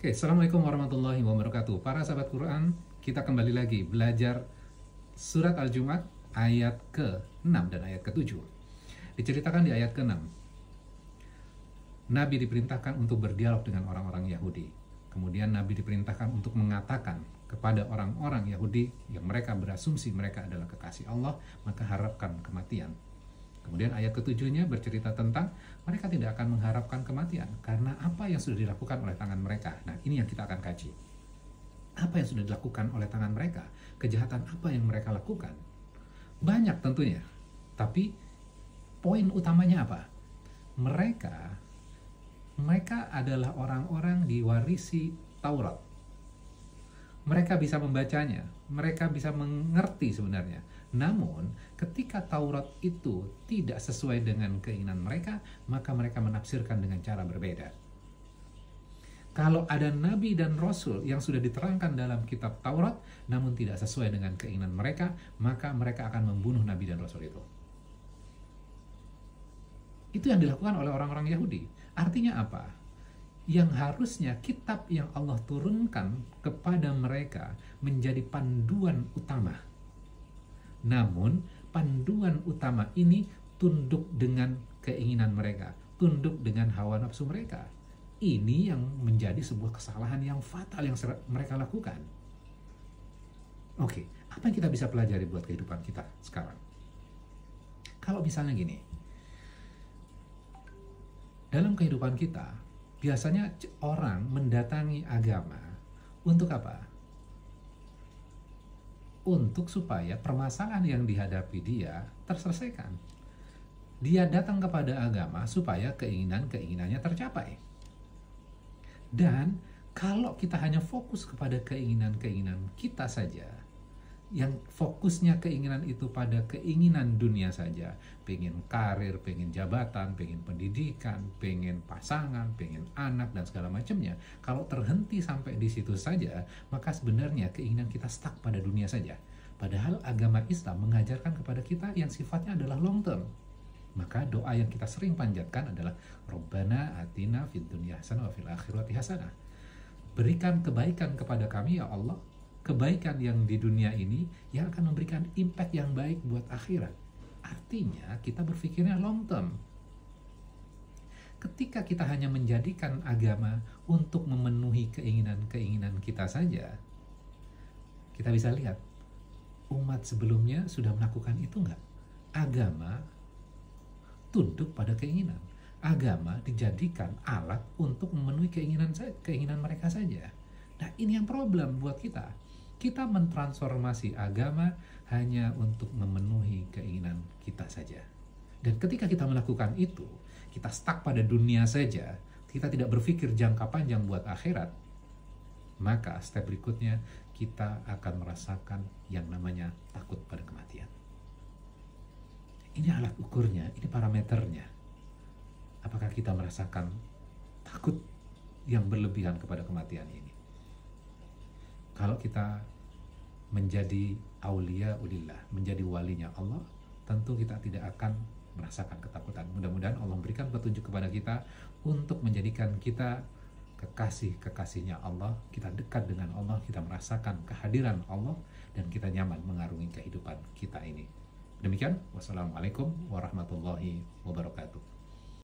Oke, Assalamualaikum warahmatullahi wabarakatuh. Para sahabat Quran, kita kembali lagi belajar surat Al-Jumu'ah ayat ke-6 dan ayat ke-7. Diceritakan di ayat ke-6, Nabi diperintahkan untuk berdialog dengan orang-orang Yahudi. Kemudian Nabi diperintahkan untuk mengatakan kepada orang-orang Yahudi yang mereka berasumsi mereka adalah kekasih Allah, maka harapkan kematian. Kemudian ayat ketujuhnya bercerita tentang mereka tidak akan mengharapkan kematian karena apa yang sudah dilakukan oleh tangan mereka. Nah, ini yang kita akan kaji. Apa yang sudah dilakukan oleh tangan mereka? Kejahatan apa yang mereka lakukan? Banyak tentunya. Tapi poin utamanya apa? Mereka adalah orang-orang diwarisi Taurat. Mereka bisa membacanya, mereka bisa mengerti sebenarnya. Namun, ketika Taurat itu tidak sesuai dengan keinginan mereka, maka mereka menafsirkan dengan cara berbeda. Kalau ada nabi dan rasul yang sudah diterangkan dalam kitab Taurat, namun tidak sesuai dengan keinginan mereka, maka mereka akan membunuh nabi dan rasul itu. Itu yang dilakukan oleh orang-orang Yahudi. Artinya apa? Yang harusnya kitab yang Allah turunkan kepada mereka menjadi panduan utama. Namun, panduan utama ini tunduk dengan keinginan mereka, tunduk dengan hawa nafsu mereka. Ini yang menjadi sebuah kesalahan yang fatal yang mereka lakukan. Oke, apa yang kita bisa pelajari buat kehidupan kita sekarang? Kalau misalnya gini, dalam kehidupan kita, biasanya orang mendatangi agama untuk apa? Untuk supaya permasalahan yang dihadapi dia terselesaikan. Dia datang kepada agama supaya keinginannya tercapai. Dan kalau kita hanya fokus kepada keinginan kita saja, yang fokusnya keinginan itu pada keinginan dunia saja, pengen karir, pengen jabatan, pengen pendidikan, pengen pasangan, pengen anak, dan segala macamnya, kalau terhenti sampai di situ saja, maka sebenarnya keinginan kita stuck pada dunia saja. Padahal agama Islam mengajarkan kepada kita yang sifatnya adalah long term. Maka doa yang kita sering panjatkan adalah Rabbana atina fid dunya hasanah wa fil akhirati hasanah. Berikan kebaikan kepada kami ya Allah, kebaikan yang di dunia ini yang akan memberikan impact yang baik buat akhirat. Artinya kita berpikirnya long term. Ketika kita hanya menjadikan agama untuk memenuhi keinginan kita saja, kita bisa lihat umat sebelumnya sudah melakukan itu enggak? Agama tunduk pada keinginan. Agama dijadikan alat untuk memenuhi keinginan mereka saja. Nah, ini yang problem buat kita. Kita mentransformasi agama hanya untuk memenuhi keinginan kita saja. Dan ketika kita melakukan itu, kita stuck pada dunia saja, kita tidak berpikir jangka panjang buat akhirat, maka step berikutnya kita akan merasakan yang namanya takut pada kematian. Ini alat ukurnya, ini parameternya. Apakah kita merasakan takut yang berlebihan kepada kematian ini? Kalau kita menjadi aulia ulillah, menjadi walinya Allah, tentu kita tidak akan merasakan ketakutan. Mudah-mudahan Allah memberikan petunjuk kepada kita untuk menjadikan kita kekasih-kekasihnya Allah, kita dekat dengan Allah, kita merasakan kehadiran Allah, dan kita nyaman mengarungi kehidupan kita ini. Demikian, wassalamualaikum warahmatullahi wabarakatuh.